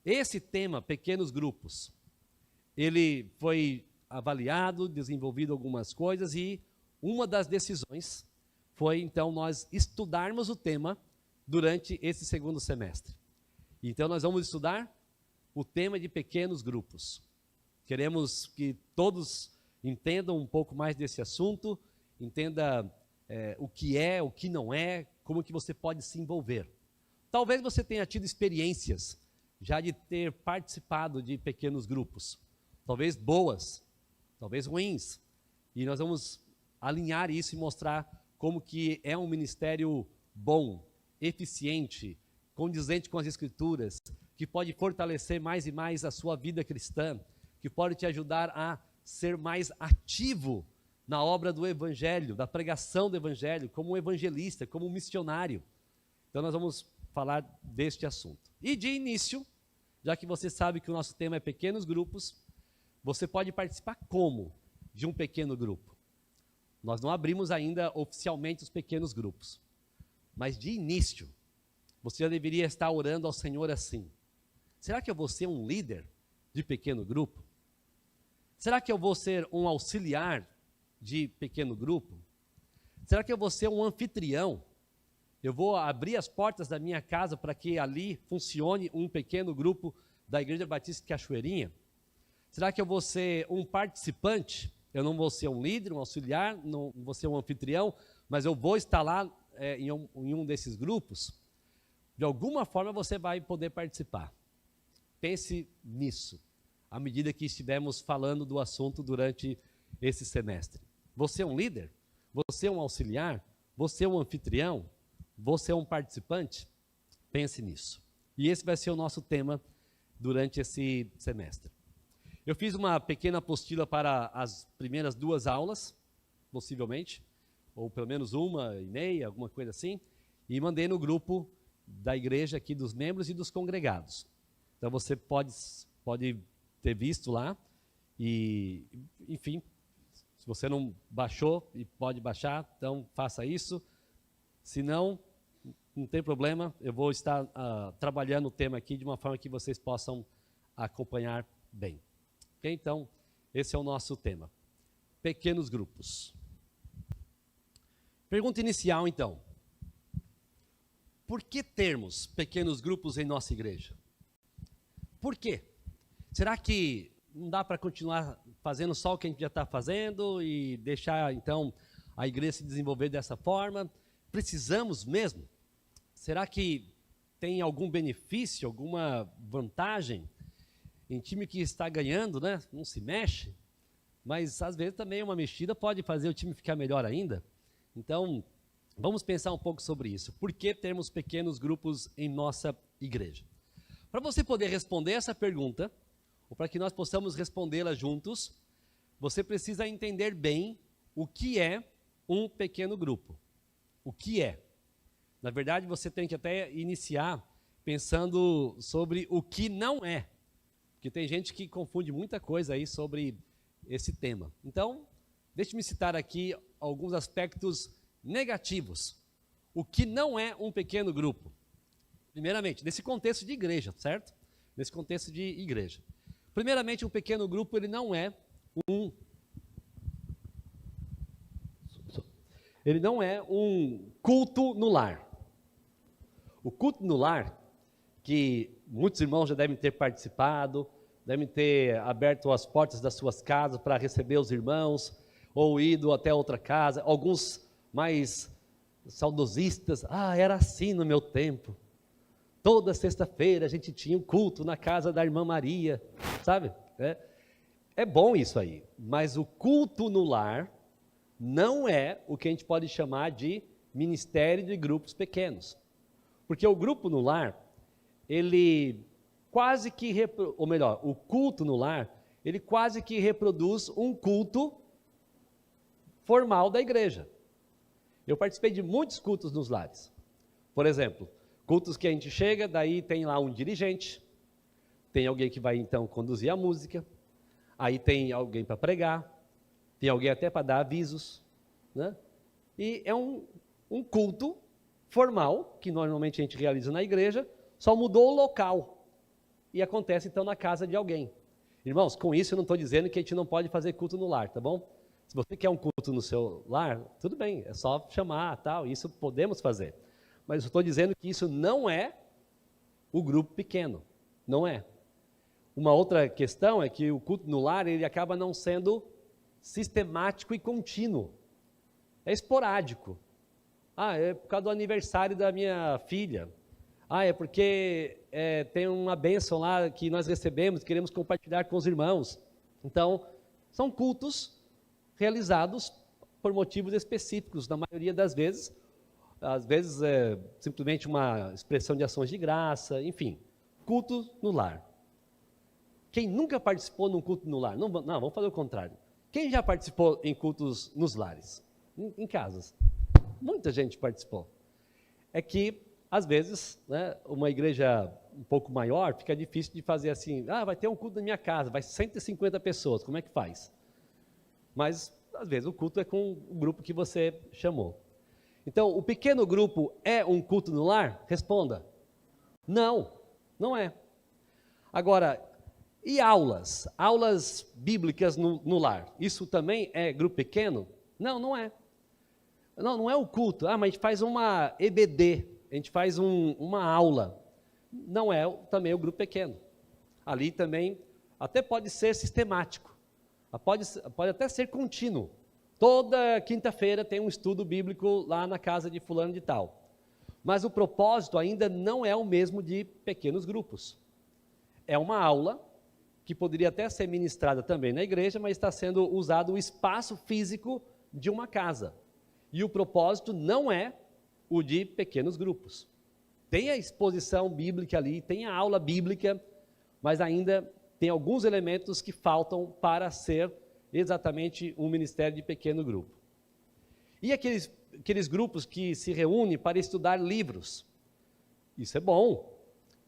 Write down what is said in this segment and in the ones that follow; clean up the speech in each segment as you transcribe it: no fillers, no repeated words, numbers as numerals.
Esse tema, pequenos grupos, ele foi avaliado, desenvolvido algumas coisas e uma das decisões foi, então, nós estudarmos o tema durante esse segundo semestre. Então, nós vamos estudar o tema de pequenos grupos. Queremos que todos entendam um pouco mais desse assunto, entenda o que não é, como que você pode se envolver. Talvez você tenha tido experiências já de ter participado de pequenos grupos, talvez boas, talvez ruins, e nós vamos alinhar isso e mostrar como que é um ministério bom, eficiente, condizente com as Escrituras, que pode fortalecer mais e mais a sua vida cristã, que pode te ajudar a ser mais ativo na obra do Evangelho, da pregação do Evangelho, como um evangelista, como um missionário. Então nós vamos falar deste assunto. E de início, já que você sabe que o nosso tema é pequenos grupos, você pode participar como de um pequeno grupo? Nós não abrimos ainda oficialmente os pequenos grupos, mas de início, você já deveria estar orando ao Senhor assim: será que eu vou ser um líder de pequeno grupo? Será que eu vou ser um auxiliar de pequeno grupo? Será que eu vou ser um anfitrião? Eu vou abrir as portas da minha casa para que ali funcione um pequeno grupo da Igreja Batista de Cachoeirinha? Será que eu vou ser um participante? Eu não vou ser um líder, um auxiliar, não vou ser um anfitrião, mas eu vou estar lá em um desses grupos? De alguma forma você vai poder participar. Pense nisso, à medida que estivermos falando do assunto durante esse semestre. Você é um líder? Você é um auxiliar? Você é um anfitrião? Você é um participante? Pense nisso. E esse vai ser o nosso tema durante esse semestre. Eu fiz uma pequena apostila para as primeiras 2 aulas, possivelmente, ou pelo menos 1h30, alguma coisa assim, e mandei no grupo da igreja aqui, dos membros e dos congregados. Então você pode ter visto lá, e, enfim, se você não baixou e pode baixar, então faça isso. Se não, não tem problema, eu vou estar trabalhando o tema aqui de uma forma que vocês possam acompanhar bem. Okay? Então, esse é o nosso tema. Pequenos grupos. Pergunta inicial, então. Por que termos pequenos grupos em nossa igreja? Por quê? Será que não dá para continuar fazendo só o que a gente já está fazendo e deixar, então, a igreja se desenvolver dessa forma? Precisamos mesmo? Será que tem algum benefício, alguma vantagem? Em time que está ganhando, né, não se mexe, mas às vezes também uma mexida pode fazer o time ficar melhor ainda. Então, vamos pensar um pouco sobre isso. Por que termos pequenos grupos em nossa igreja? Para você poder responder essa pergunta, ou para que nós possamos respondê-la juntos, você precisa entender bem o que é um pequeno grupo. O que é? Na verdade, você tem que até iniciar pensando sobre o que não é. Porque tem gente que confunde muita coisa aí sobre esse tema. Então, deixe-me citar aqui alguns aspectos negativos. O que não é um pequeno grupo? Primeiramente, nesse contexto de igreja, certo? Nesse contexto de igreja. Primeiramente, um pequeno grupo, ele não é um culto no lar. O culto no lar, que muitos irmãos já devem ter participado, devem ter aberto as portas das suas casas para receber os irmãos, ou ido até outra casa, alguns mais saudosistas, era assim no meu tempo, toda sexta-feira a gente tinha um culto na casa da irmã Maria, sabe? É bom isso aí, mas o culto no lar não é o que a gente pode chamar de ministério de grupos pequenos, porque o grupo no lar, ele quase que, o culto no lar, ele quase que reproduz um culto formal da igreja. Eu participei de muitos cultos nos lares. Por exemplo, cultos que a gente chega, daí tem lá um dirigente, tem alguém que vai então conduzir a música, aí tem alguém para pregar, tem alguém até para dar avisos, né? E é um culto formal, que normalmente a gente realiza na igreja, só mudou o local. e acontece então na casa de alguém. Irmãos, com isso eu não estou dizendo que a gente não pode fazer culto no lar, tá bom? Se você quer um culto no seu lar, tudo bem, é só chamar, tal, isso podemos fazer. Mas eu estou dizendo que isso não é o grupo pequeno, não é. Uma outra questão é que o culto no lar, ele acaba não sendo sistemático e contínuo. É esporádico. É por causa do aniversário da minha filha. É porque tem uma bênção lá que nós recebemos, queremos compartilhar com os irmãos. Então, são cultos realizados por motivos específicos, na maioria das vezes. Às vezes é simplesmente uma expressão de ações de graça, enfim. Culto no lar. Quem nunca participou num culto no lar? Não, vamos fazer o contrário. Quem já participou em cultos nos lares? Em casas? Muita gente participou. É que, às vezes, né, uma igreja um pouco maior, fica difícil de fazer assim, vai ter um culto na minha casa, vai 150 pessoas, como é que faz? Mas, às vezes, o culto é com o grupo que você chamou. Então, o pequeno grupo é um culto no lar? Responda. Não, não é. Agora, e aulas? Aulas bíblicas no lar? Isso também é grupo pequeno? Não, não é. Não é o culto. Mas a gente faz uma EBD, a gente faz uma aula. Não é também o grupo pequeno. Ali também, até pode ser sistemático. Pode até ser contínuo. Toda quinta-feira tem um estudo bíblico lá na casa de fulano de tal. Mas o propósito ainda não é o mesmo de pequenos grupos. É uma aula que poderia até ser ministrada também na igreja, mas está sendo usado o espaço físico de uma casa. E o propósito não é o de pequenos grupos. Tem a exposição bíblica ali, tem a aula bíblica, mas ainda tem alguns elementos que faltam para ser exatamente um ministério de pequeno grupo. E aqueles grupos que se reúnem para estudar livros? Isso é bom,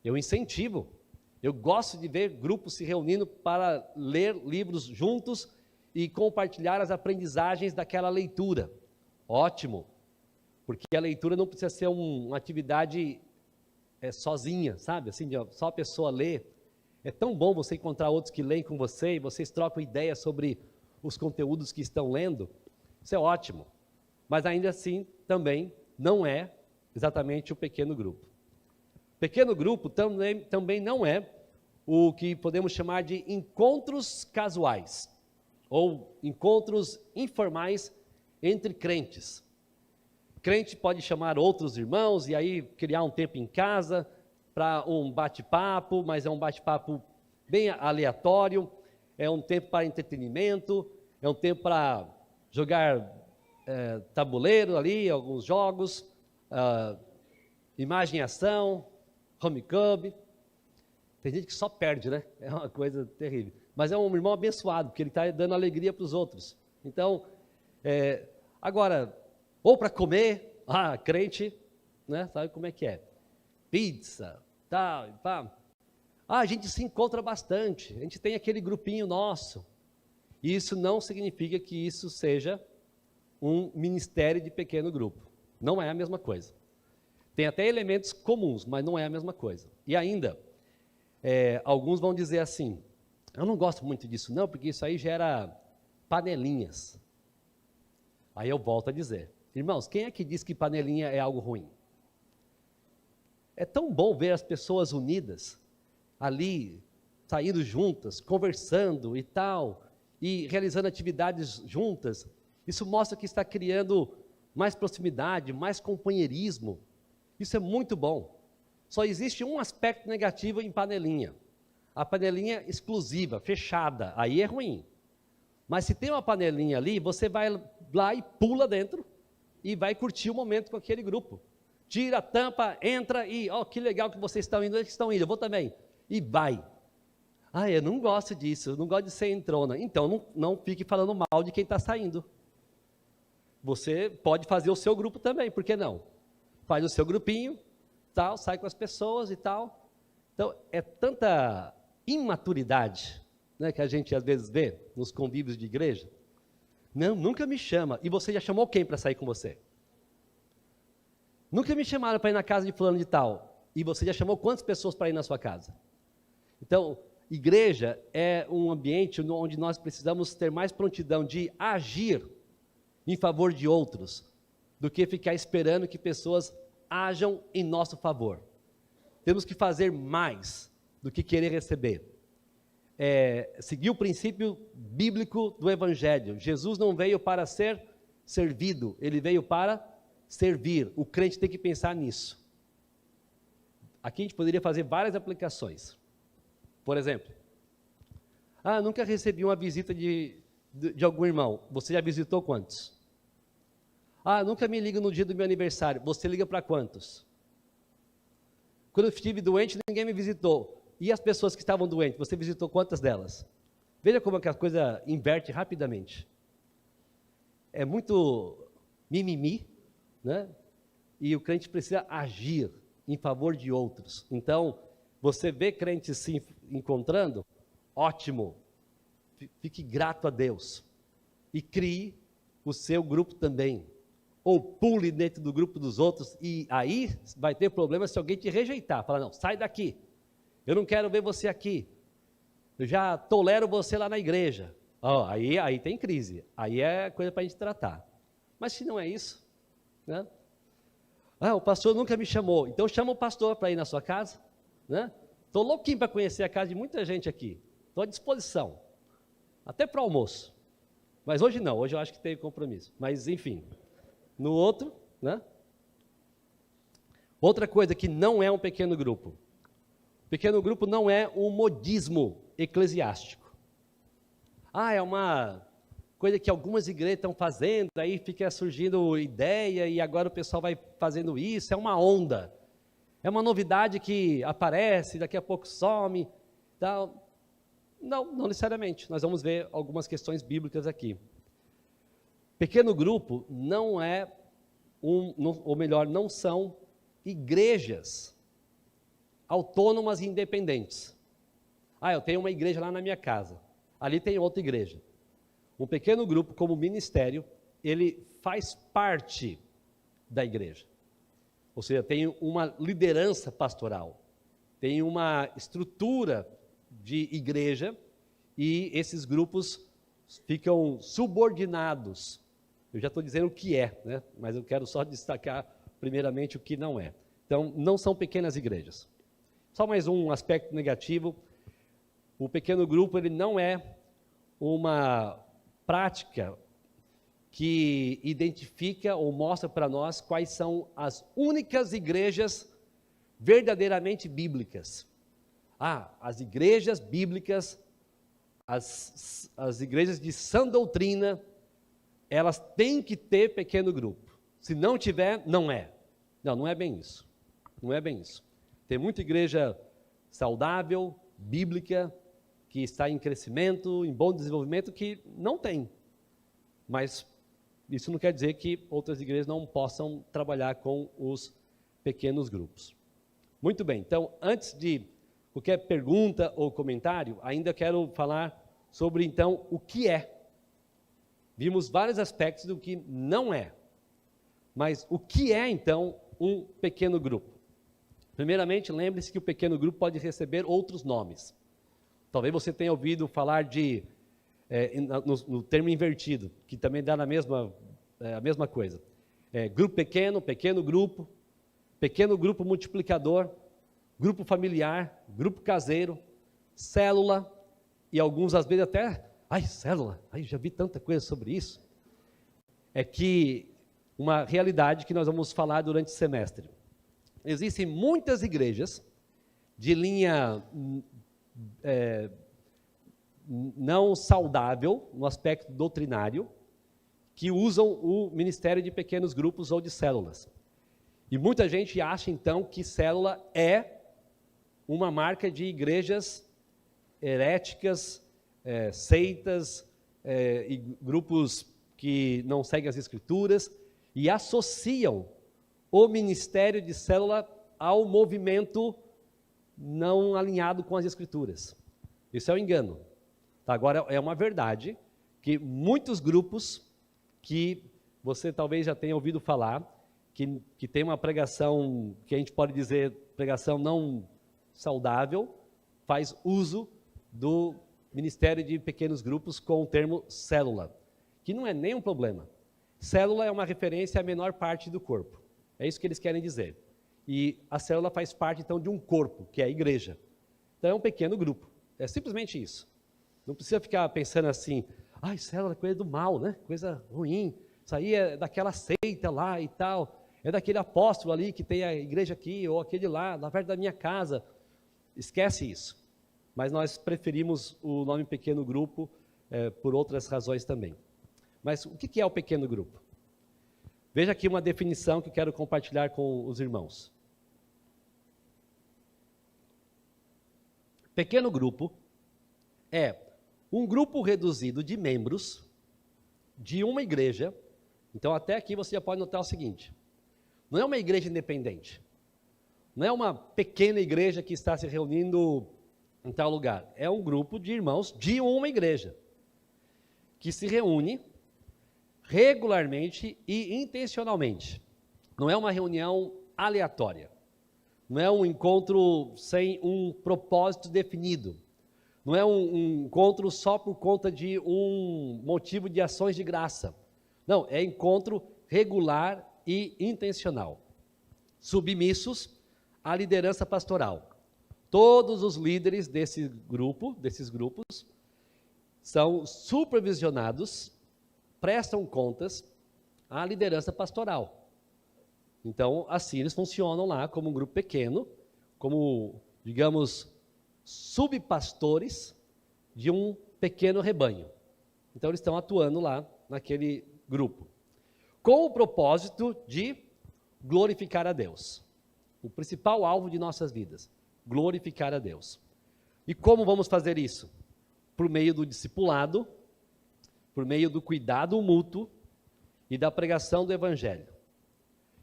eu incentivo. Eu gosto de ver grupos se reunindo para ler livros juntos e compartilhar as aprendizagens daquela leitura. Ótimo, porque a leitura não precisa ser uma atividade sozinha, sabe? Assim, só a pessoa lê. É tão bom você encontrar outros que leem com você e vocês trocam ideias sobre os conteúdos que estão lendo. Isso é ótimo, mas ainda assim também não é exatamente o pequeno grupo. Pequeno grupo também não é o que podemos chamar de encontros casuais ou encontros informais entre crentes. Crente pode chamar outros irmãos e aí criar um tempo em casa para um bate-papo, mas é um bate-papo bem aleatório, é um tempo para entretenimento, é um tempo para jogar tabuleiro ali, alguns jogos, imagem e ação, home club. Tem gente que só perde, né? É uma coisa terrível. Mas é um irmão abençoado, porque ele está dando alegria para os outros. Então, agora, ou para comer, crente, né? Sabe como é que é? Pizza, tal, pá. A gente se encontra bastante, a gente tem aquele grupinho nosso. E isso não significa que isso seja um ministério de pequeno grupo. Não é a mesma coisa. Tem até elementos comuns, mas não é a mesma coisa. E ainda, alguns vão dizer assim, eu não gosto muito disso não, porque isso aí gera panelinhas. Aí eu volto a dizer, irmãos, quem é que diz que panelinha é algo ruim? É tão bom ver as pessoas unidas, ali, saindo juntas, conversando e tal, e realizando atividades juntas. Isso mostra que está criando mais proximidade, mais companheirismo. Isso é muito bom. Só existe um aspecto negativo em panelinha. A panelinha exclusiva, fechada, aí é ruim. Mas se tem uma panelinha ali, você vai lá e pula dentro e vai curtir o momento com aquele grupo. Tira a tampa, entra e, que legal que vocês estão indo, eu vou também. E vai. Eu não gosto disso, eu não gosto de ser entrona. Então, não fique falando mal de quem está saindo. Você pode fazer o seu grupo também, por que não? Faz o seu grupinho, tal, sai com as pessoas e tal. Então, é tanta imaturidade, né, que a gente às vezes vê nos convívios de igreja. Não, nunca me chama. E você já chamou quem para sair com você? Nunca me chamaram para ir na casa de fulano de tal. E você já chamou quantas pessoas para ir na sua casa? Então, igreja é um ambiente onde nós precisamos ter mais prontidão de agir em favor de outros, do que ficar esperando que pessoas ajam em nosso favor. Temos que fazer mais do que querer receber. Seguir o princípio bíblico do Evangelho. Jesus não veio para ser servido, ele veio para servir. O crente tem que pensar nisso. Aqui a gente poderia fazer várias aplicações. Por exemplo, nunca recebi uma visita de algum irmão. Você já visitou quantos? Nunca me liga no dia do meu aniversário. Você liga para quantos? Quando eu estive doente, ninguém me visitou. E as pessoas que estavam doentes, você visitou quantas delas? Veja como é que a coisa inverte rapidamente. É muito mimimi, né? E o crente precisa agir em favor de outros. Então, você vê crentes se encontrando, ótimo. Fique grato a Deus. E crie o seu grupo também. Ou pule dentro do grupo dos outros, e aí vai ter problema se alguém te rejeitar. Fala, não, sai daqui. Eu não quero ver você aqui. Eu já tolero você lá na igreja. Aí tem crise. Aí é coisa para a gente tratar. Mas se não é isso, né? O pastor nunca me chamou. Então chama o pastor para ir na sua casa, né? Estou louquinho para conhecer a casa de muita gente aqui. Estou à disposição. Até para o almoço. Mas hoje não. Hoje eu acho que tem compromisso. Mas enfim. No outro, né? Outra coisa que não é um pequeno grupo. Pequeno grupo não é um modismo eclesiástico. É uma coisa que algumas igrejas estão fazendo, aí fica surgindo ideia e agora o pessoal vai fazendo isso, é uma onda. É uma novidade que aparece, daqui a pouco some. Tal. Não necessariamente. Nós vamos ver algumas questões bíblicas aqui. Pequeno grupo não é, ou melhor, não são igrejas autônomas e independentes. Eu tenho uma igreja lá na minha casa, ali tem outra igreja. Um pequeno grupo, como ministério, ele faz parte da igreja. Ou seja, tem uma liderança pastoral, tem uma estrutura de igreja, e esses grupos ficam subordinados. Eu já estou dizendo o que é, né? Mas eu quero só destacar primeiramente o que não é. Então, não são pequenas igrejas. Só mais um aspecto negativo, o pequeno grupo ele não é uma prática que identifica ou mostra para nós quais são as únicas igrejas verdadeiramente bíblicas. As igrejas bíblicas, as igrejas de sã doutrina, elas têm que ter pequeno grupo. Se não tiver, não é. Não é bem isso. Não é bem isso. Tem muita igreja saudável, bíblica, que está em crescimento, em bom desenvolvimento, que não tem. Mas isso não quer dizer que outras igrejas não possam trabalhar com os pequenos grupos. Muito bem, então, antes de qualquer pergunta ou comentário, ainda quero falar sobre, então, o que é. Vimos vários aspectos do que não é. Mas o que é, então, um pequeno grupo? Primeiramente, lembre-se que o pequeno grupo pode receber outros nomes. Talvez você tenha ouvido falar no termo invertido, que também dá a mesma coisa. Grupo pequeno, pequeno grupo multiplicador, grupo familiar, grupo caseiro, célula, e alguns às vezes até, célula, já vi tanta coisa sobre isso. É que uma realidade que nós vamos falar durante o semestre. Existem muitas igrejas de linha não saudável, no aspecto doutrinário, que usam o ministério de pequenos grupos ou de células. E muita gente acha, então, que célula é uma marca de igrejas heréticas, seitas, e grupos que não seguem as escrituras, e associam o ministério de célula ao movimento não alinhado com as escrituras. Isso é um engano. Agora, é uma verdade que muitos grupos que você talvez já tenha ouvido falar, que tem uma pregação, que a gente pode dizer, pregação não saudável, faz uso do Ministério de Pequenos Grupos com o termo célula, que não é nenhum problema. Célula é uma referência à menor parte do corpo. É isso que eles querem dizer. E a célula faz parte, então, de um corpo, que é a igreja. Então, é um pequeno grupo. É simplesmente isso. Não precisa ficar pensando assim, ai, célula é coisa do mal, né? Coisa ruim. Isso aí é daquela seita lá e tal. É daquele apóstolo ali que tem a igreja aqui, ou aquele lá perto da minha casa. Esquece isso. Mas nós preferimos o nome pequeno grupo por outras razões também. Mas o que é o pequeno grupo? Veja aqui uma definição que quero compartilhar com os irmãos. Pequeno grupo é um grupo reduzido de membros de uma igreja. Então, até aqui você já pode notar o seguinte: não é uma igreja independente, não é uma pequena igreja que está se reunindo em tal lugar. É um grupo de irmãos de uma igreja que se reúne regularmente e intencionalmente. Não é uma reunião aleatória. Não é um encontro sem um propósito definido. Não é um encontro só por conta de um motivo de ações de graça. Não, é encontro regular e intencional. Submissos à liderança pastoral. Todos os líderes desses grupos, são supervisionados, prestam contas à liderança pastoral. Então, assim eles funcionam lá como um grupo pequeno, como, digamos, subpastores de um pequeno rebanho. Então, eles estão atuando lá naquele grupo, com o propósito de glorificar a Deus. O principal alvo de nossas vidas, glorificar a Deus. E como vamos fazer isso? Por meio do discipulado, por meio do cuidado mútuo e da pregação do Evangelho.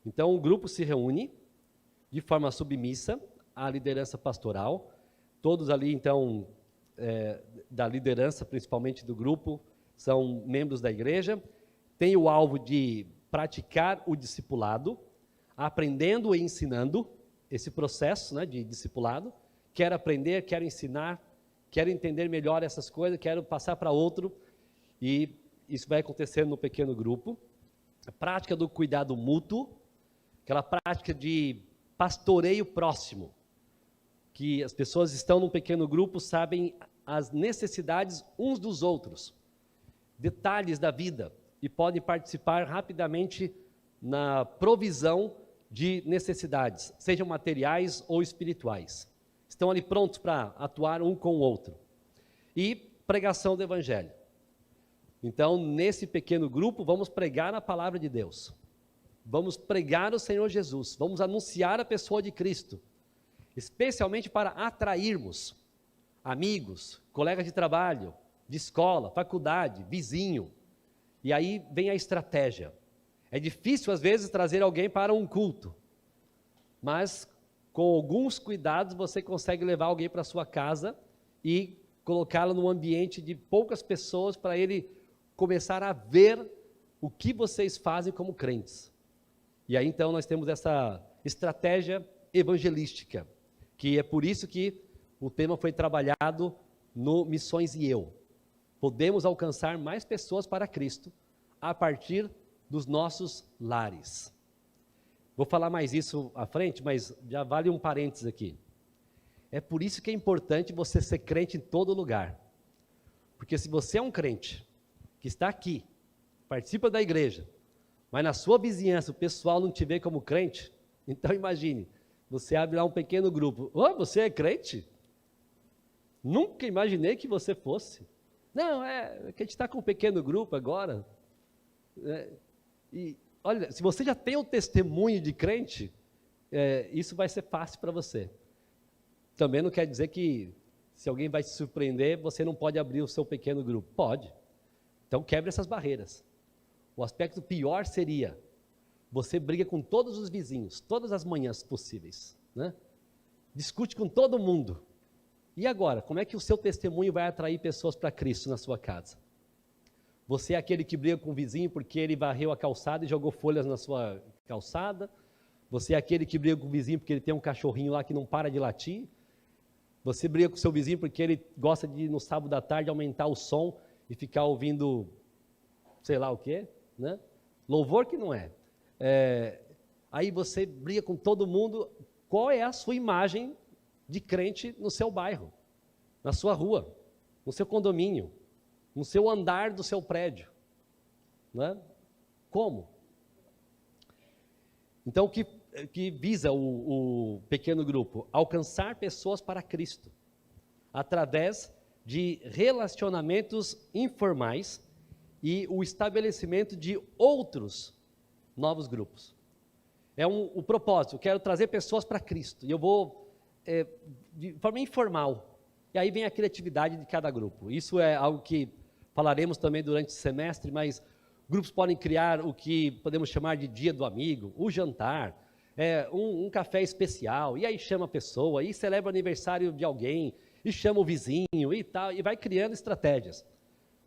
Então, o grupo se reúne de forma submissa à liderança pastoral. Todos ali, então, da liderança, principalmente do grupo, são membros da igreja. Tem o alvo de praticar o discipulado, aprendendo e ensinando esse processo, né, de discipulado. Quero aprender, quero ensinar, quero entender melhor essas coisas, quero passar para outro. E isso vai acontecer no pequeno grupo. A prática do cuidado mútuo, aquela prática de pastoreio próximo, que as pessoas estão num pequeno grupo, sabem as necessidades uns dos outros, detalhes da vida, e podem participar rapidamente na provisão de necessidades, sejam materiais ou espirituais. Estão ali prontos para atuar um com o outro. E pregação do Evangelho. Então, nesse pequeno grupo, vamos pregar a palavra de Deus. Vamos pregar o Senhor Jesus. Vamos anunciar a pessoa de Cristo. Especialmente para atrairmos amigos, colegas de trabalho, de escola, faculdade, vizinho. E aí vem a estratégia. É difícil, às vezes, trazer alguém para um culto. Mas, com alguns cuidados, você consegue levar alguém para a sua casa e colocá-lo num ambiente de poucas pessoas para ele começar a ver o que vocês fazem como crentes. E aí, então, nós temos essa estratégia evangelística, que é por isso que o tema foi trabalhado no Missões e Eu. Podemos alcançar mais pessoas para Cristo a partir dos nossos lares. Vou falar mais isso à frente, mas já vale um parênteses aqui. É por isso que é importante você ser crente em todo lugar. Porque se você é um crente que está aqui, participa da igreja, mas na sua vizinhança o pessoal não te vê como crente, então imagine, você abre lá um pequeno grupo. Oh, você é crente? Nunca imaginei que você fosse. Não, é que a gente está com um pequeno grupo agora. E olha, se você já tem um testemunho de crente, isso vai ser fácil para você. Também não quer dizer que se alguém vai te surpreender, você não pode abrir o seu pequeno grupo. Pode. Então quebre essas barreiras. O aspecto pior seria, você briga com todos os vizinhos, todas as manhãs possíveis, né? Discute com todo mundo. E agora, como é que o seu testemunho vai atrair pessoas para Cristo na sua casa? Você é aquele que briga com o vizinho porque ele varreu a calçada e jogou folhas na sua calçada? Você é aquele que briga com o vizinho porque ele tem um cachorrinho lá que não para de latir? Você briga com o seu vizinho porque ele gosta de, no sábado à tarde, aumentar o som e ficar ouvindo, sei lá o quê, né? Louvor que não é. Aí você briga com todo mundo. Qual é a sua imagem de crente no seu bairro, na sua rua, no seu condomínio, no seu andar do seu prédio? Né? Como? Então, o que visa o pequeno grupo? Alcançar pessoas para Cristo, através de relacionamentos informais e o estabelecimento de outros novos grupos. O propósito, eu quero trazer pessoas para Cristo, e eu vou de forma informal, e aí vem a criatividade de cada grupo. Isso é algo que falaremos também durante o semestre, mas grupos podem criar o que podemos chamar de dia do amigo, o jantar, um café especial, e aí chama a pessoa, e celebra o aniversário de alguém, e chama o vizinho e tal, e vai criando estratégias,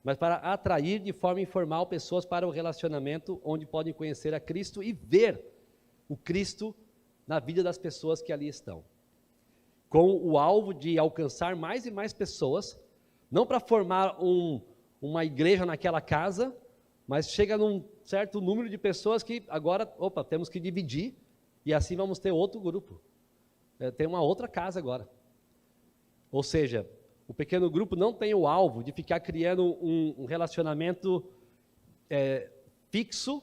mas para atrair de forma informal pessoas para o relacionamento, onde podem conhecer a Cristo e ver o Cristo na vida das pessoas que ali estão, com o alvo de alcançar mais e mais pessoas, não para formar uma igreja naquela casa, mas chega num certo número de pessoas que agora, temos que dividir, e assim vamos ter outro grupo, tem uma outra casa agora. Ou seja, o pequeno grupo não tem o alvo de ficar criando um relacionamento fixo,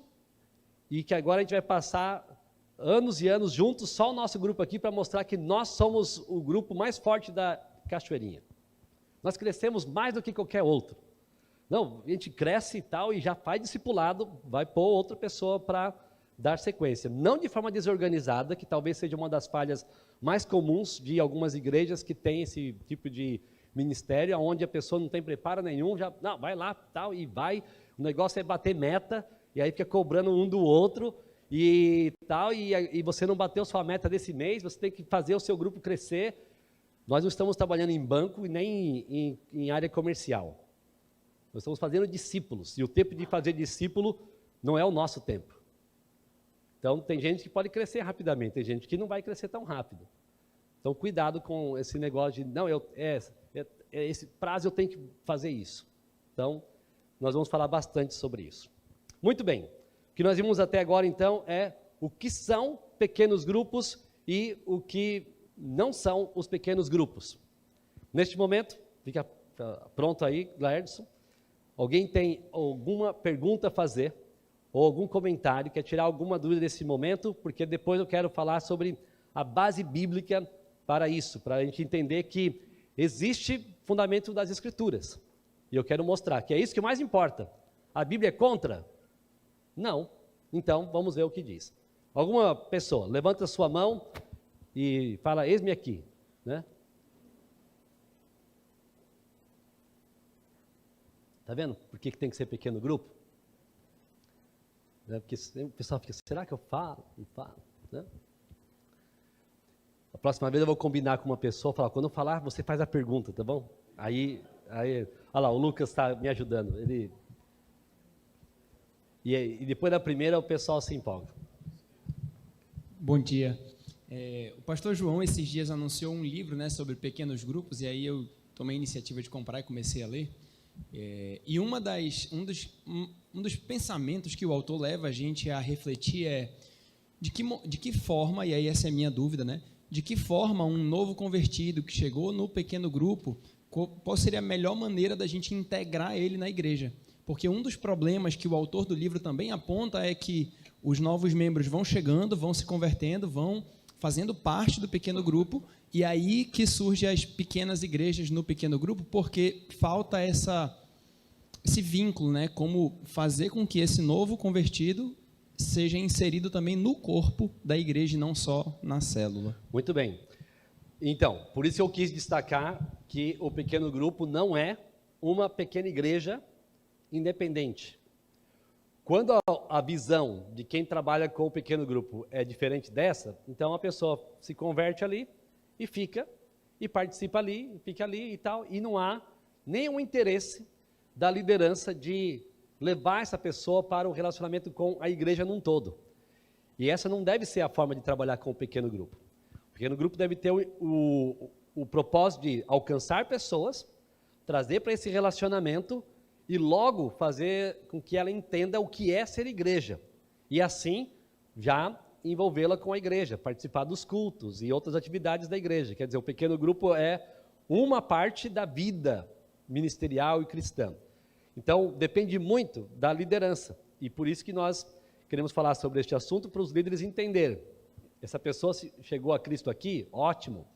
e que agora a gente vai passar anos e anos juntos, só o nosso grupo aqui, para mostrar que nós somos o grupo mais forte da Cachoeirinha. Nós crescemos mais do que qualquer outro. Não, a gente cresce e tal, e já faz discipulado, vai pôr outra pessoa para dar sequência. Não de forma desorganizada, que talvez seja uma das falhas mais comuns de algumas igrejas que têm esse tipo de ministério, onde a pessoa não tem preparo nenhum, vai lá tal, e vai, o negócio é bater meta, e aí fica cobrando um do outro, e tal, e você não bateu sua meta desse mês, você tem que fazer o seu grupo crescer. Nós não estamos trabalhando em banco e nem em área comercial. Nós estamos fazendo discípulos, e o tempo de fazer discípulo não é o nosso tempo. Então, tem gente que pode crescer rapidamente, tem gente que não vai crescer tão rápido. Então, cuidado com esse negócio de, não, esse prazo eu tenho que fazer isso. Então, nós vamos falar bastante sobre isso. Muito bem. O que nós vimos até agora, então, é o que são pequenos grupos e o que não são os pequenos grupos. Neste momento, fica pronto aí, Laerson. Alguém tem alguma pergunta a fazer, ou algum comentário, quer tirar alguma dúvida desse momento? Porque depois eu quero falar sobre a base bíblica para isso, para a gente entender que existe fundamento das Escrituras. E eu quero mostrar que é isso que mais importa. A Bíblia é contra? Não. Então, vamos ver o que diz. Alguma pessoa, levanta a sua mão e fala, eis-me aqui, né? Está vendo por que tem que ser pequeno grupo? Porque o pessoal fica, será que eu falo? Não falo, né? A próxima vez eu vou combinar com uma pessoa, falar, quando eu falar, você faz a pergunta, tá bom? Aí olha lá, o Lucas está me ajudando. E depois da primeira, o pessoal se empolga. Bom dia. O pastor João, esses dias, anunciou um livro, né, sobre pequenos grupos, e aí eu tomei a iniciativa de comprar e comecei a ler. E um dos pensamentos que o autor leva a gente a refletir é de que forma, e aí essa é a minha dúvida, né? De que forma um novo convertido que chegou no pequeno grupo, qual seria a melhor maneira da gente integrar ele na igreja? Porque um dos problemas que o autor do livro também aponta é que os novos membros vão chegando, vão se convertendo, vão fazendo parte do pequeno grupo, e aí que surgem as pequenas igrejas no pequeno grupo, porque falta esse vínculo, né? Como fazer com que esse novo convertido seja inserido também no corpo da igreja e não só na célula. Muito bem. Então, por isso eu quis destacar que o pequeno grupo não é uma pequena igreja independente. Quando a visão de quem trabalha com o pequeno grupo é diferente dessa, então a pessoa se converte ali e fica, e participa ali, e fica ali e tal, e não há nenhum interesse da liderança de levar essa pessoa para o relacionamento com a igreja num todo. E essa não deve ser a forma de trabalhar com o pequeno grupo. O pequeno grupo deve ter o o propósito de alcançar pessoas, trazer para esse relacionamento e logo fazer com que ela entenda o que é ser igreja. E assim, já envolvê-la com a igreja, participar dos cultos e outras atividades da igreja. Quer dizer, o pequeno grupo é uma parte da vida ministerial e cristã. Então, depende muito da liderança. E por isso que nós queremos falar sobre este assunto para os líderes entenderem. Essa pessoa chegou a Cristo aqui, ótimo.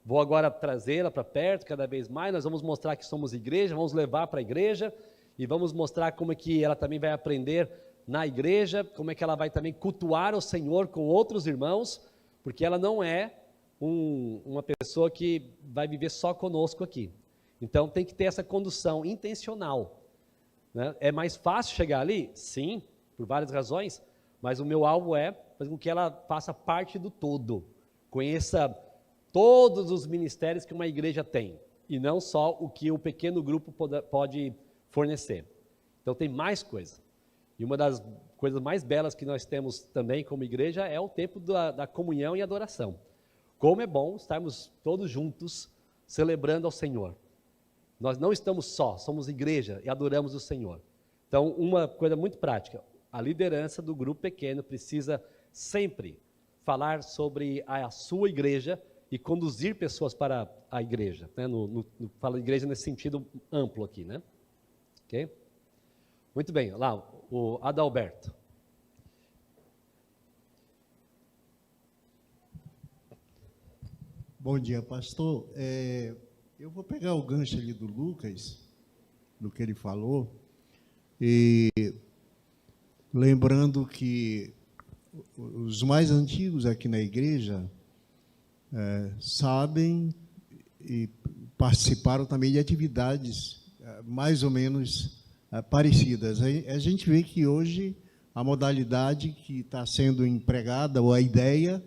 Vou agora trazê-la para perto cada vez mais, nós vamos mostrar que somos igreja, vamos levar para a igreja e vamos mostrar como é que ela também vai aprender na igreja, como é que ela vai também cultuar o Senhor com outros irmãos, porque ela não é uma pessoa que vai viver só conosco aqui. Então tem que ter essa condução intencional, né? É mais fácil chegar ali? Sim, por várias razões, mas o meu alvo é fazer com que ela faça parte do todo, conheça todos os ministérios que uma igreja tem, e não só o que o pequeno grupo pode fornecer. Então tem mais coisa. E uma das coisas mais belas que nós temos também como igreja é o tempo da comunhão e adoração. Como é bom estarmos todos juntos celebrando ao Senhor. Nós não estamos só, somos igreja e adoramos o Senhor. Então, uma coisa muito prática, a liderança do grupo pequeno precisa sempre falar sobre a sua igreja e conduzir pessoas para a igreja, né? Fala igreja nesse sentido amplo aqui, né? Ok? Muito bem, lá, o Adalberto. Bom dia, pastor. Eu vou pegar o gancho ali do Lucas, do que ele falou, e lembrando que os mais antigos aqui na igreja sabem e participaram também de atividades mais ou menos parecidas. A gente vê que hoje a modalidade que está sendo empregada, ou a ideia,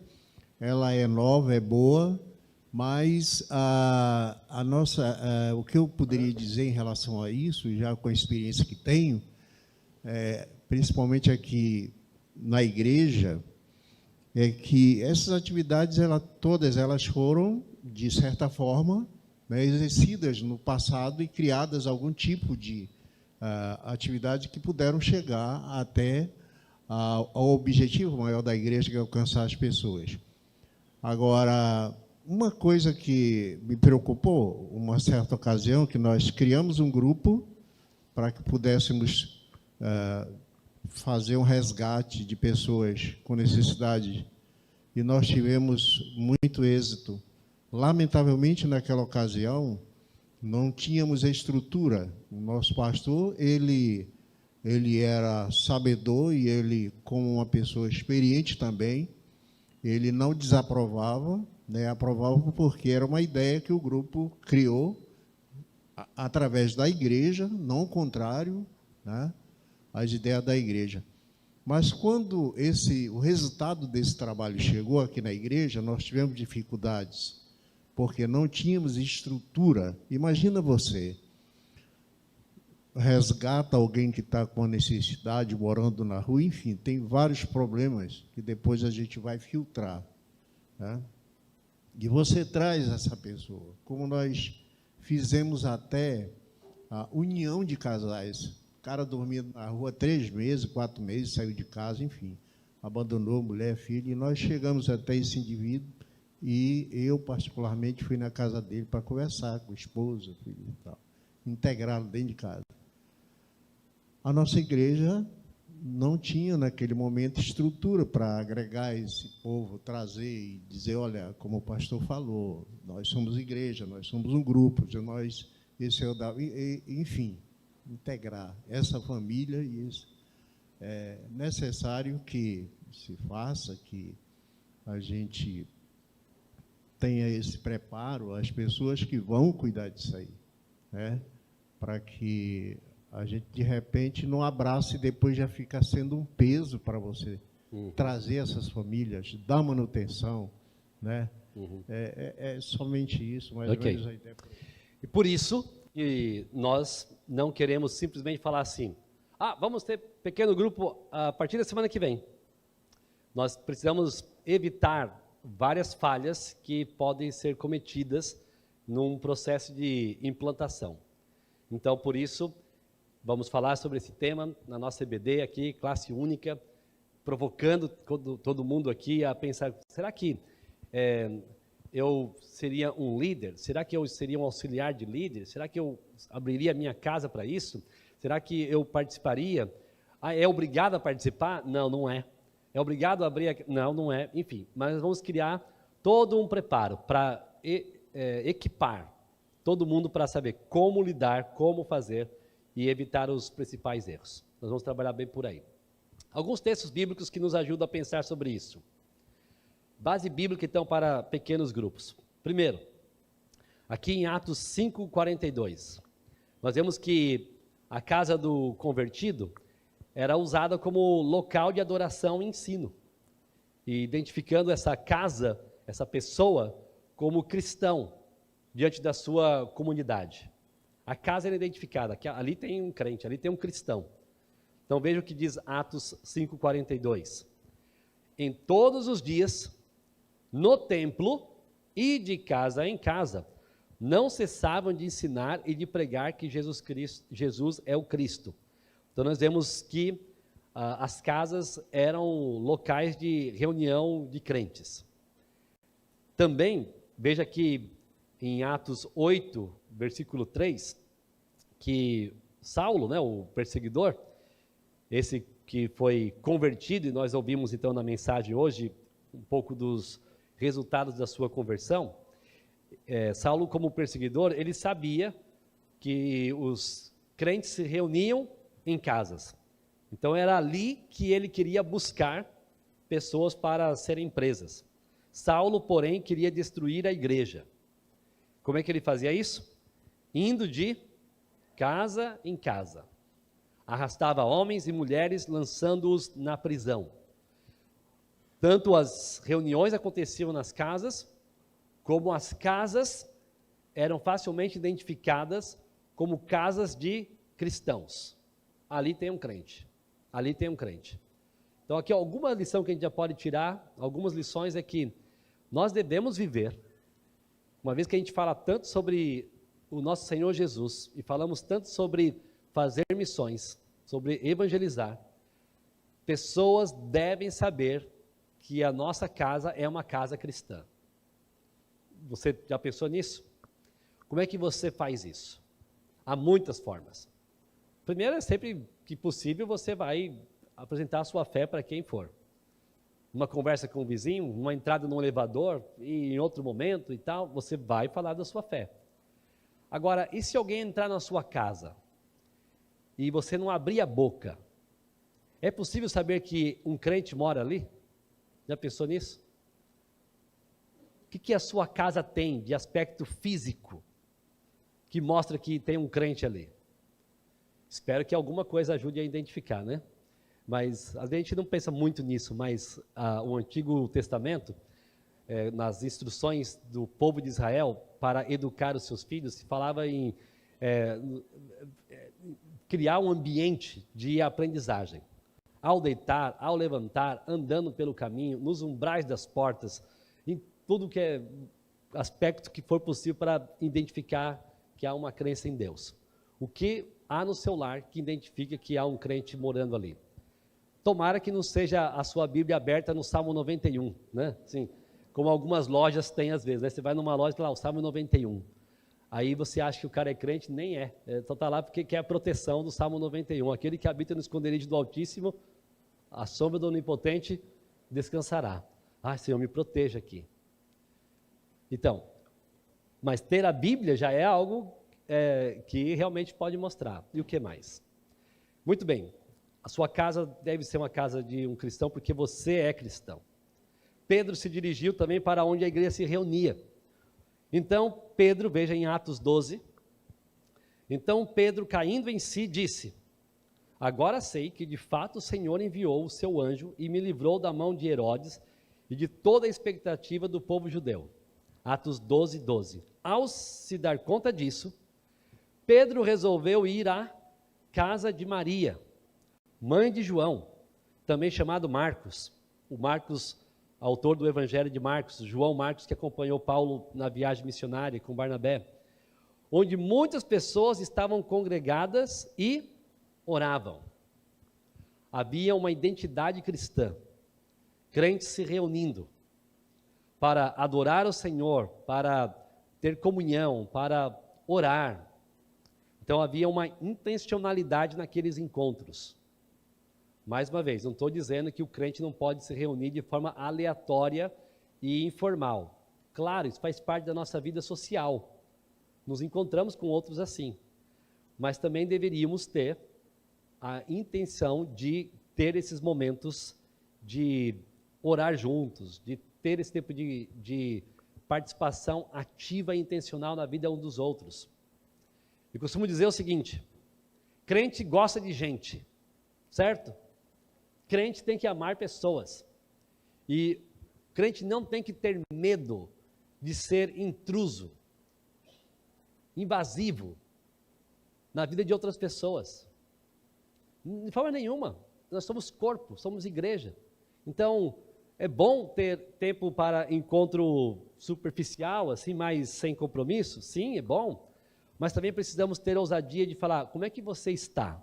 ela é nova, é boa, mas o que eu poderia dizer em relação a isso, já com a experiência que tenho, principalmente aqui na igreja, é que essas atividades, todas elas foram, de certa forma, né, exercidas no passado e criadas algum tipo de atividade que puderam chegar até ao objetivo maior da igreja, que é alcançar as pessoas. Agora, uma coisa que me preocupou, uma certa ocasião, que nós criamos um grupo para que pudéssemos fazer um resgate de pessoas com necessidade, e nós tivemos muito êxito. Lamentavelmente, naquela ocasião, não tínhamos estrutura. O nosso pastor, ele era sabedor, e ele, como uma pessoa experiente também, ele não desaprovava, né, aprovava porque era uma ideia que o grupo criou através da igreja, não o contrário, né, as ideias da igreja. Mas quando o resultado desse trabalho chegou aqui na igreja, nós tivemos dificuldades, porque não tínhamos estrutura. Imagina você, resgata alguém que está com necessidade, morando na rua, enfim, tem vários problemas que depois a gente vai filtrar, né? E você traz essa pessoa, como nós fizemos até a união de casais. O cara dormia na rua 3 meses, 4 meses, saiu de casa, enfim, abandonou mulher, filho, e nós chegamos até esse indivíduo, e eu, particularmente, fui na casa dele para conversar com a esposa, filho e tal, integrá-lo dentro de casa. A nossa igreja não tinha, naquele momento, estrutura para agregar esse povo, trazer e dizer, olha, como o pastor falou, nós somos igreja, nós somos um grupo, esse é o Davi, enfim, integrar essa família, e isso é necessário que se faça, que a gente tenha esse preparo, as pessoas que vão cuidar disso aí, né? Para que a gente, de repente, não abraça e depois já fica sendo um peso para você trazer essas famílias, dar manutenção, né? É somente isso, mais ou menos a ideia. E por isso que nós não queremos simplesmente falar assim, vamos ter pequeno grupo a partir da semana que vem. Nós precisamos evitar várias falhas que podem ser cometidas num processo de implantação. Então, por isso, vamos falar sobre esse tema na nossa EBD aqui, classe única, provocando todo mundo aqui a pensar, será que eu seria um líder? Será que eu seria um auxiliar de líder? Será que eu abriria minha casa para isso? Será que eu participaria? É obrigado a participar? Não, não é. É obrigado a abrir? Não, não é. Enfim, mas vamos criar todo um preparo para equipar todo mundo para saber como lidar, como fazer e evitar os principais erros. Nós vamos trabalhar bem por aí. Alguns textos bíblicos que nos ajudam a pensar sobre isso. Base bíblica, então, para pequenos grupos. Primeiro, aqui em Atos 5:42, nós vemos que a casa do convertido era usada como local de adoração e ensino, e identificando essa casa, essa pessoa, como cristão diante da sua comunidade. A casa era identificada, que ali tem um crente, ali tem um cristão. Então veja o que diz Atos 5:42. Em todos os dias, no templo e de casa em casa, não cessavam de ensinar e de pregar que Jesus é o Cristo. Então nós vemos que as casas eram locais de reunião de crentes. Também, veja que em Atos 8, versículo 3, que Saulo, o perseguidor, esse que foi convertido, e nós ouvimos então na mensagem hoje um pouco dos resultados da sua conversão. Saulo, como perseguidor, ele sabia que os crentes se reuniam em casas. Então era ali que ele queria buscar pessoas para serem presas. Saulo, porém, queria destruir a igreja. Como é que ele fazia isso? Indo de casa em casa. Arrastava homens e mulheres, lançando-os na prisão. Tanto as reuniões aconteciam nas casas, como as casas eram facilmente identificadas como casas de cristãos. Ali tem um crente. Ali tem um crente. Então aqui alguma lição que a gente já pode tirar, algumas lições é que nós devemos viver, uma vez que a gente fala tanto sobre o nosso Senhor Jesus, e falamos tanto sobre fazer missões, sobre evangelizar, pessoas devem saber que a nossa casa é uma casa cristã. Você já pensou nisso? Como é que você faz isso? Há muitas formas. Primeiro, é sempre que possível, você vai apresentar a sua fé para quem for. Uma conversa com o vizinho, uma entrada no elevador, e em outro momento e tal, você vai falar da sua fé. Agora, e se alguém entrar na sua casa e você não abrir a boca? É possível saber que um crente mora ali? Já pensou nisso? O que a sua casa tem de aspecto físico que mostra que tem um crente ali? Espero que alguma coisa ajude a identificar, né? Mas a gente não pensa muito nisso, mas o Antigo Testamento, nas instruções do povo de Israel para educar os seus filhos, se falava em criar um ambiente de aprendizagem. Ao deitar, ao levantar, andando pelo caminho, nos umbrais das portas, em tudo que é aspecto que for possível para identificar que há uma crença em Deus. O que há no seu lar que identifica que há um crente morando ali? Tomara que não seja a sua Bíblia aberta no Salmo 91, né? Sim, como algumas lojas têm às vezes, né? Você vai numa loja e está lá, o Salmo 91. Aí você acha que o cara é crente, nem é. Só está lá porque quer a proteção do Salmo 91. Aquele que habita no esconderijo do Altíssimo, a sombra do Onipotente descansará. Senhor, me proteja aqui. Então, mas ter a Bíblia já é algo que realmente pode mostrar. E o que mais? Muito bem, a sua casa deve ser uma casa de um cristão, porque você é cristão. Pedro se dirigiu também para onde a igreja se reunia. Então, Pedro, veja em Atos 12, então Pedro, caindo em si, disse: agora sei que de fato o Senhor enviou o seu anjo e me livrou da mão de Herodes e de toda a expectativa do povo judeu. Atos 12, 12. Ao se dar conta disso, Pedro resolveu ir à casa de Maria, mãe de João, também chamado Marcos. O Marcos autor do Evangelho de Marcos, João Marcos, que acompanhou Paulo na viagem missionária com Barnabé, onde muitas pessoas estavam congregadas e oravam. Havia uma identidade cristã, crentes se reunindo para adorar o Senhor, para ter comunhão, para orar. Então havia uma intencionalidade naqueles encontros. Mais uma vez, não estou dizendo que o crente não pode se reunir de forma aleatória e informal. Claro, isso faz parte da nossa vida social. Nos encontramos com outros assim. Mas também deveríamos ter a intenção de ter esses momentos de orar juntos, de ter esse tipo de participação ativa e intencional na vida uns dos outros. Eu costumo dizer o seguinte: crente gosta de gente, certo? Crente tem que amar pessoas. E crente não tem que ter medo de ser intruso, invasivo na vida de outras pessoas. De forma nenhuma. Nós somos corpo, somos igreja. Então, é bom ter tempo para encontro superficial, assim, mas sem compromisso? Sim, é bom. Mas também precisamos ter ousadia de falar: como é que você está?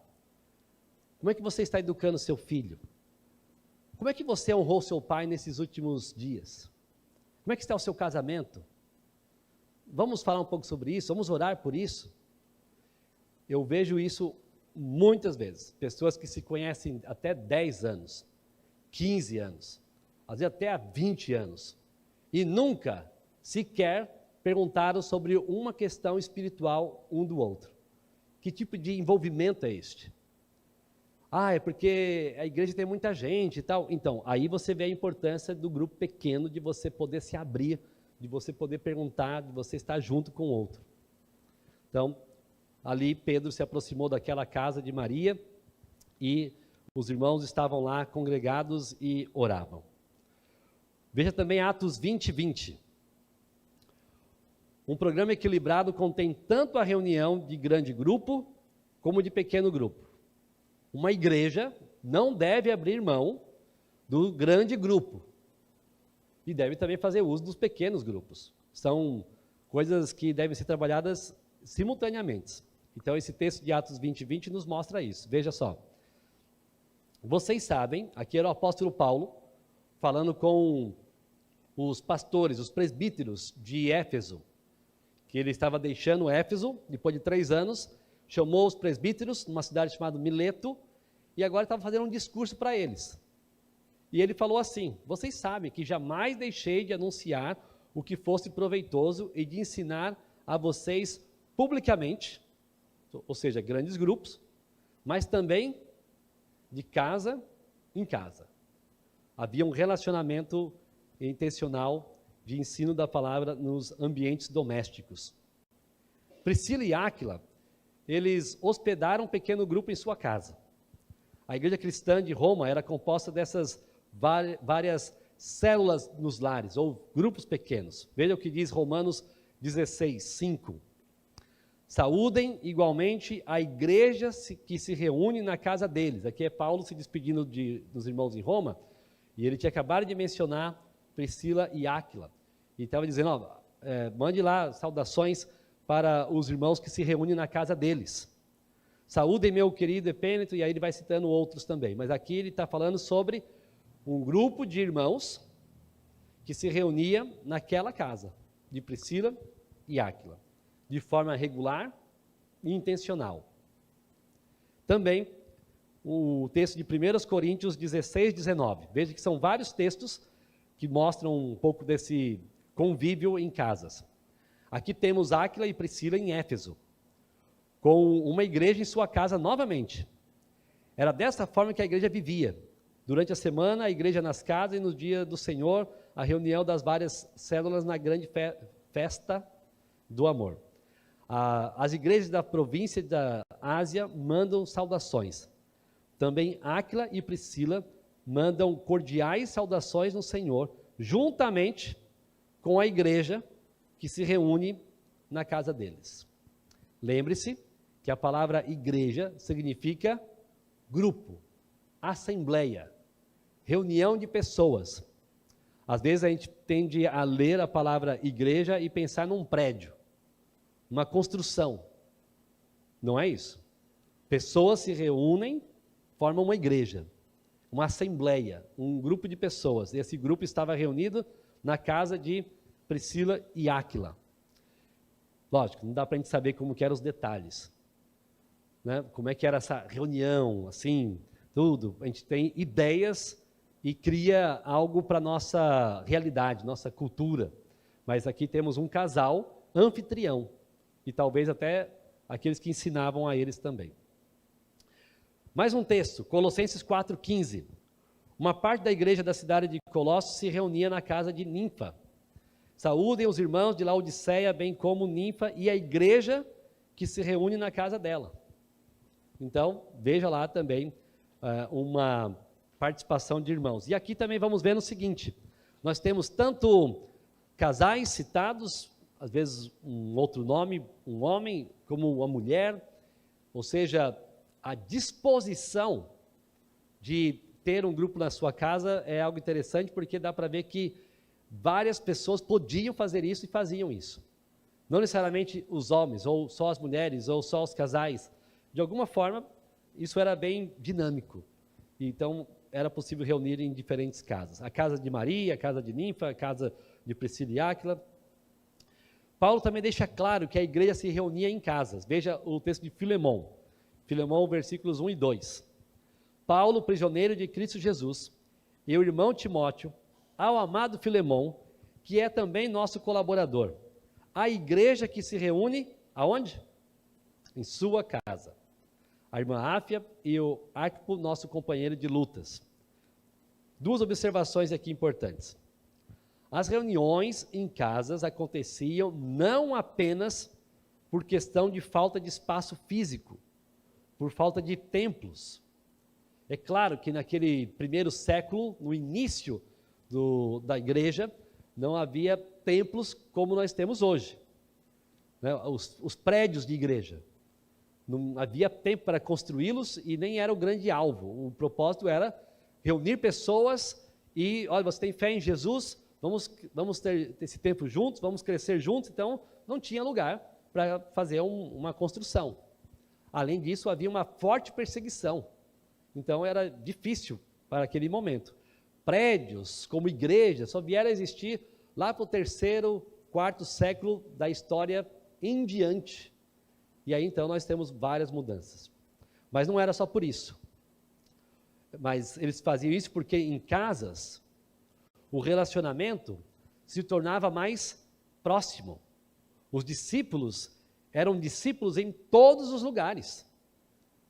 Como é que você está educando seu filho? Como é que você honrou seu pai nesses últimos dias? Como é que está o seu casamento? Vamos falar um pouco sobre isso, vamos orar por isso. Eu vejo isso muitas vezes, pessoas que se conhecem até 10 anos, 15 anos, às vezes até há 20 anos, e nunca sequer perguntaram sobre uma questão espiritual um do outro. Que tipo de envolvimento é este? É porque a igreja tem muita gente e tal. Então, aí você vê a importância do grupo pequeno, de você poder se abrir, de você poder perguntar, de você estar junto com o outro. Então, ali Pedro se aproximou daquela casa de Maria e os irmãos estavam lá congregados e oravam. Veja também Atos 20:20. Um programa equilibrado contém tanto a reunião de grande grupo como de pequeno grupo. Uma igreja não deve abrir mão do grande grupo e deve também fazer uso dos pequenos grupos. São coisas que devem ser trabalhadas simultaneamente. Então, esse texto de Atos 20:20 nos mostra isso. Veja só. Vocês sabem, aqui era o apóstolo Paulo, falando com os pastores, os presbíteros de Éfeso, que ele estava deixando Éfeso, depois de 3 anos, chamou os presbíteros numa cidade chamada Mileto, e agora estava fazendo um discurso para eles. E ele falou assim: vocês sabem que jamais deixei de anunciar o que fosse proveitoso e de ensinar a vocês publicamente, ou seja, grandes grupos, mas também de casa em casa. Havia um relacionamento intencional de ensino da palavra nos ambientes domésticos. Priscila e Áquila, eles hospedaram um pequeno grupo em sua casa. A igreja cristã de Roma era composta dessas várias células nos lares, ou grupos pequenos. Veja o que diz Romanos 16:5. Saúdem igualmente a igreja que se reúne na casa deles. Aqui é Paulo se despedindo dos irmãos em Roma, e ele tinha acabado de mencionar Priscila e Áquila. E estava dizendo: mande lá saudações para os irmãos que se reúnem na casa deles. Saúdem meu querido Epêneto, e aí ele vai citando outros também. Mas aqui ele está falando sobre um grupo de irmãos que se reunia naquela casa, de Priscila e Áquila, de forma regular e intencional. Também o texto de 1 Coríntios 16:19. Veja que são vários textos que mostram um pouco desse convívio em casas. Aqui temos Áquila e Priscila em Éfeso, com uma igreja em sua casa novamente. Era dessa forma que a igreja vivia. Durante a semana, a igreja nas casas, e no dia do Senhor, a reunião das várias células na grande festa do amor. As igrejas da província da Ásia mandam saudações. Também Áquila e Priscila mandam cordiais saudações no Senhor, juntamente com a igreja que se reúne na casa deles. Lembre-se que a palavra igreja significa grupo, assembleia, reunião de pessoas. Às vezes a gente tende a ler a palavra igreja e pensar num prédio, uma construção. Não é isso. Pessoas se reúnem, formam uma igreja, uma assembleia, um grupo de pessoas. Esse grupo estava reunido na casa de Priscila e Áquila. Lógico, não dá para a gente saber como que eram os detalhes, né? Como é que era essa reunião, assim, tudo. A gente tem ideias e cria algo para a nossa realidade, nossa cultura. Mas aqui temos um casal anfitrião, e talvez até aqueles que ensinavam a eles também. Mais um texto, Colossenses 4,15. Uma parte da igreja da cidade de Colossos se reunia na casa de Ninfa. Saúdem os irmãos de Laodiceia, bem como Ninfa e a igreja que se reúne na casa dela. Então, veja lá também uma participação de irmãos. E aqui também vamos ver o seguinte, nós temos tanto casais citados, às vezes um outro nome, um homem, como uma mulher, ou seja, a disposição de ter um grupo na sua casa é algo interessante, porque dá para ver que várias pessoas podiam fazer isso e faziam isso. Não necessariamente os homens, ou só as mulheres, ou só os casais. De alguma forma, isso era bem dinâmico. Então, era possível reunir em diferentes casas. A casa de Maria, a casa de Ninfa, a casa de Priscila e Áquila. Paulo também deixa claro que a igreja se reunia em casas. Veja o texto de Filemão. Filemão, versículos 1 e 2. Paulo, prisioneiro de Cristo Jesus, e o irmão Timóteo, ao amado Filemão, que é também nosso colaborador. A igreja que se reúne, aonde? Em sua casa. A irmã Áfia e o Arquipo, nosso companheiro de lutas. Duas observações aqui importantes. As reuniões em casas aconteciam não apenas por questão de falta de espaço físico, por falta de templos. É claro que naquele primeiro século, no início da igreja, não havia templos como nós temos hoje, né? Os prédios de igreja. Não havia tempo para construí-los e nem era o grande alvo. O propósito era reunir pessoas e, olha, você tem fé em Jesus, vamos ter esse tempo juntos, vamos crescer juntos. Então, não tinha lugar para fazer uma construção. Além disso, havia uma forte perseguição. Então, era difícil para aquele momento. Prédios, como igreja, só vieram a existir lá para o 3º, 4º século da história em diante. E aí, então, nós temos várias mudanças. Mas não era só por isso. Mas eles faziam isso porque em casas, o relacionamento se tornava mais próximo. Os discípulos eram discípulos em todos os lugares.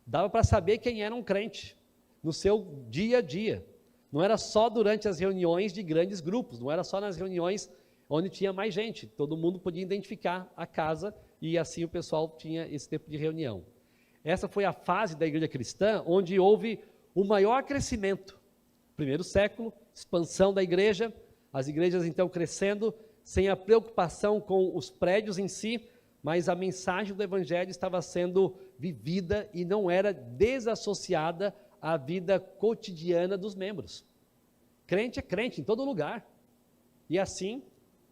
Dava para saber quem era um crente no seu dia a dia. Não era só durante as reuniões de grandes grupos, não era só nas reuniões onde tinha mais gente. Todo mundo podia identificar a casa e assim o pessoal tinha esse tipo de reunião. Essa foi a fase da igreja cristã onde houve o maior crescimento. Primeiro século, expansão da igreja, as igrejas então crescendo, sem a preocupação com os prédios em si, mas a mensagem do evangelho estava sendo vivida e não era desassociada à vida cotidiana dos membros. Crente é crente em todo lugar. E assim,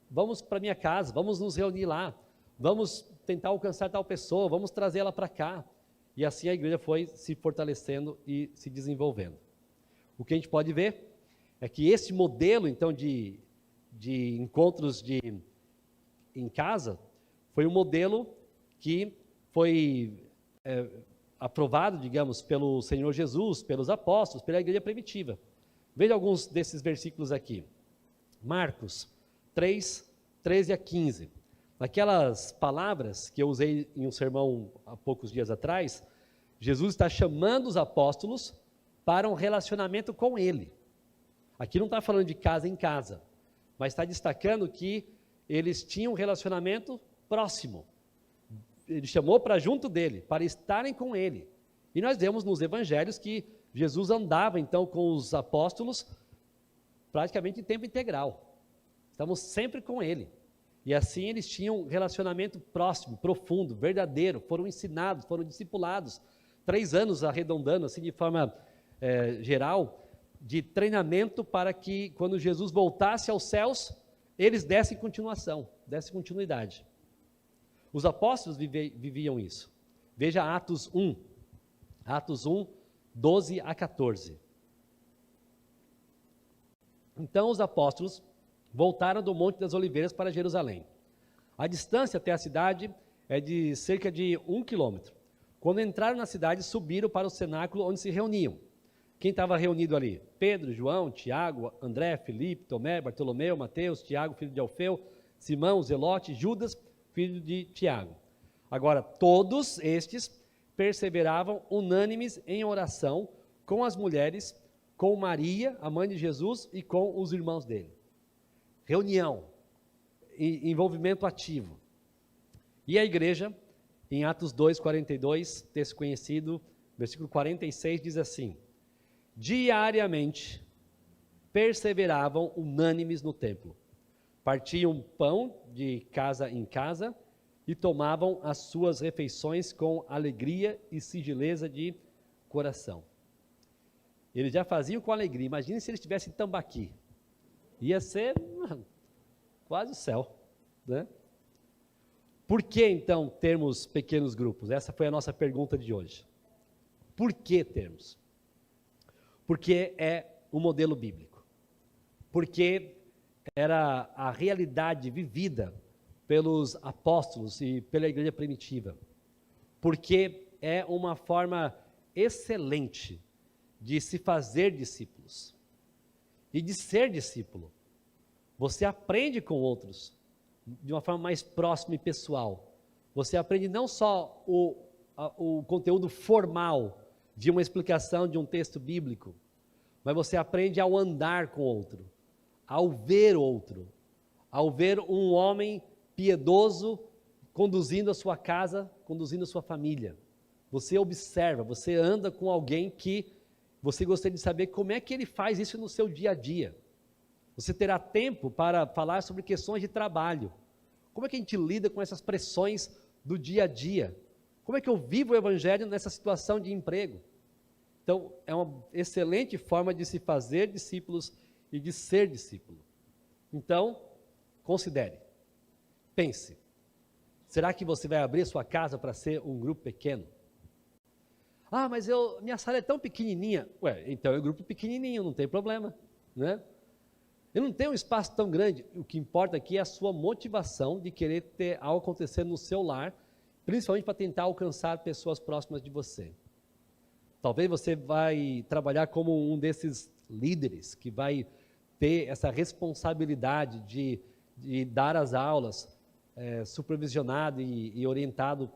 vamos para minha casa, vamos nos reunir lá, vamos tentar alcançar tal pessoa, vamos trazê-la para cá. E assim a igreja foi se fortalecendo e se desenvolvendo. O que a gente pode ver é que esse modelo, então, de encontros em casa, foi um modelo que foi aprovado, digamos, pelo Senhor Jesus, pelos apóstolos, pela igreja primitiva. Veja alguns desses versículos aqui. Marcos 3, 13 a 15. Aquelas palavras que eu usei em um sermão há poucos dias atrás, Jesus está chamando os apóstolos para um relacionamento com Ele. Aqui não está falando de casa em casa, mas está destacando que eles tinham um relacionamento próximo. Ele chamou para junto dele, para estarem com Ele. E nós vemos nos evangelhos que Jesus andava então com os apóstolos praticamente em tempo integral. Estamos sempre com Ele. E assim eles tinham um relacionamento próximo, profundo, verdadeiro, foram ensinados, foram discipulados. 3 anos arredondando, assim de forma geral, de treinamento para que, quando Jesus voltasse aos céus, eles dessem continuação, dessem continuidade. Os apóstolos viviam isso. Veja Atos 1, 12 a 14. Então os apóstolos voltaram do Monte das Oliveiras para Jerusalém. A distância até a cidade é de cerca de 1 quilômetro. Quando entraram na cidade, subiram para o cenáculo onde se reuniam. Quem estava reunido ali? Pedro, João, Tiago, André, Filipe, Tomé, Bartolomeu, Mateus, Tiago, filho de Alfeu, Simão, Zelote, Judas, filho de Tiago. Agora, todos estes perseveravam unânimes em oração com as mulheres, com Maria, a mãe de Jesus, e com os irmãos dele. Reunião, envolvimento ativo. E a igreja, em Atos 2:42, texto conhecido, versículo 46, diz assim: diariamente perseveravam unânimes no templo, partiam pão de casa em casa e tomavam as suas refeições com alegria e singeleza de coração. Eles já faziam com alegria. Imagine se eles estivessem em Tambaqui. Ia ser quase o céu, né? Por que então termos pequenos grupos? Essa foi a nossa pergunta de hoje. Por que termos? Porque é um modelo bíblico. Porque era a realidade vivida pelos apóstolos e pela igreja primitiva. Porque é uma forma excelente de se fazer discípulos e de ser discípulo. Você aprende com outros de uma forma mais próxima e pessoal. Você aprende não só o conteúdo formal de uma explicação de um texto bíblico, mas você aprende ao andar com outro, ao ver um homem piedoso conduzindo a sua casa, conduzindo a sua família. Você observa, você anda com alguém que você gostaria de saber como é que ele faz isso no seu dia a dia. Você terá tempo para falar sobre questões de trabalho. Como é que a gente lida com essas pressões do dia a dia? Como é que eu vivo o evangelho nessa situação de emprego? Então, é uma excelente forma de se fazer discípulos e de ser discípulo. Então, considere, pense, será que você vai abrir sua casa para ser um grupo pequeno? Ah, mas minha sala é tão pequenininha. Então é um grupo pequenininho, não tem problema, né? Eu não tenho um espaço tão grande. O que importa aqui é a sua motivação de querer ter algo acontecer no seu lar, principalmente para tentar alcançar pessoas próximas de você. Talvez você vai trabalhar como um desses líderes que vai ter essa responsabilidade de dar as aulas, supervisionado e orientado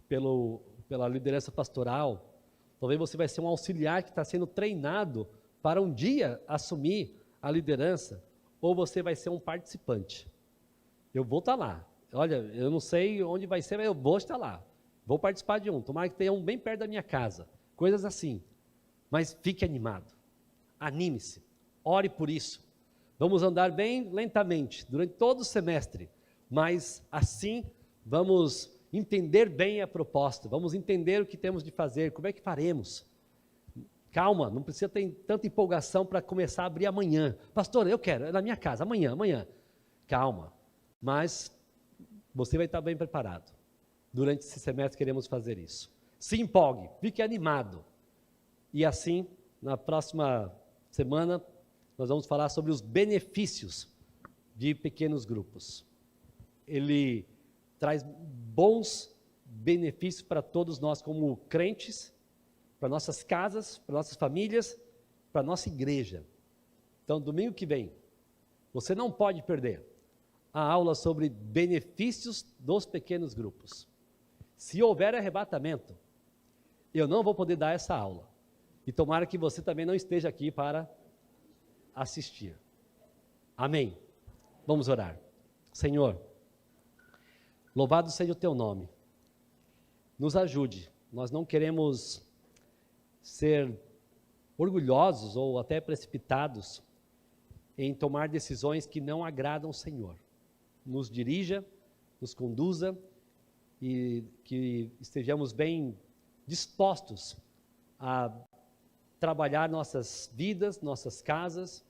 pela liderança pastoral. Talvez você vai ser um auxiliar que está sendo treinado para um dia assumir a liderança, ou você vai ser um participante. Eu vou estar lá. Olha, eu não sei onde vai ser, mas eu vou estar lá. Vou participar de um. Tomara que tenha um bem perto da minha casa. Coisas assim. Mas fique animado. Anime-se. Ore por isso. Vamos andar bem lentamente durante todo o semestre, mas assim vamos entender bem a proposta, vamos entender o que temos de fazer, como é que faremos. Calma, não precisa ter tanta empolgação para começar a abrir amanhã. Pastor, eu quero, é na minha casa, amanhã. Calma, mas você vai estar bem preparado. Durante esse semestre queremos fazer isso. Se empolgue, fique animado. E assim, na próxima semana, nós vamos falar sobre os benefícios de pequenos grupos. Ele traz bons benefícios para todos nós como crentes, para nossas casas, para nossas famílias, para nossa igreja. Então, domingo que vem, você não pode perder a aula sobre benefícios dos pequenos grupos. Se houver arrebatamento, eu não vou poder dar essa aula. E tomara que você também não esteja aqui para assistir. Amém? Vamos orar. Senhor, louvado seja o teu nome. Nos ajude. Nós não queremos ser orgulhosos ou até precipitados em tomar decisões que não agradam o Senhor. Nos dirija, nos conduza e que estejamos bem dispostos a trabalhar nossas vidas, nossas casas,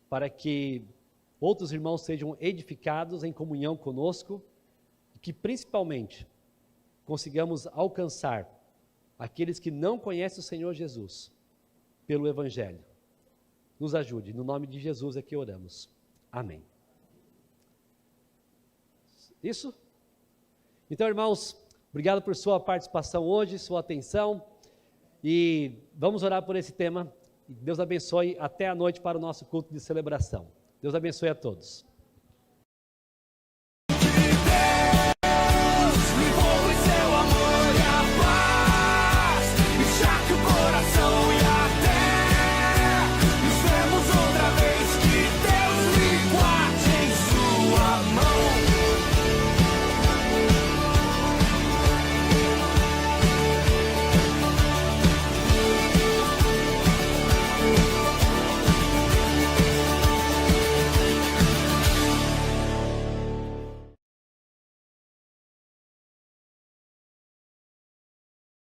para que outros irmãos sejam edificados em comunhão conosco, e que principalmente consigamos alcançar aqueles que não conhecem o Senhor Jesus pelo Evangelho. Nos ajude, no nome de Jesus é que oramos. Amém. Isso? Então, irmãos, obrigado por sua participação hoje, sua atenção, e vamos orar por esse tema. Deus abençoe até a noite para o nosso culto de celebração. Deus abençoe a todos.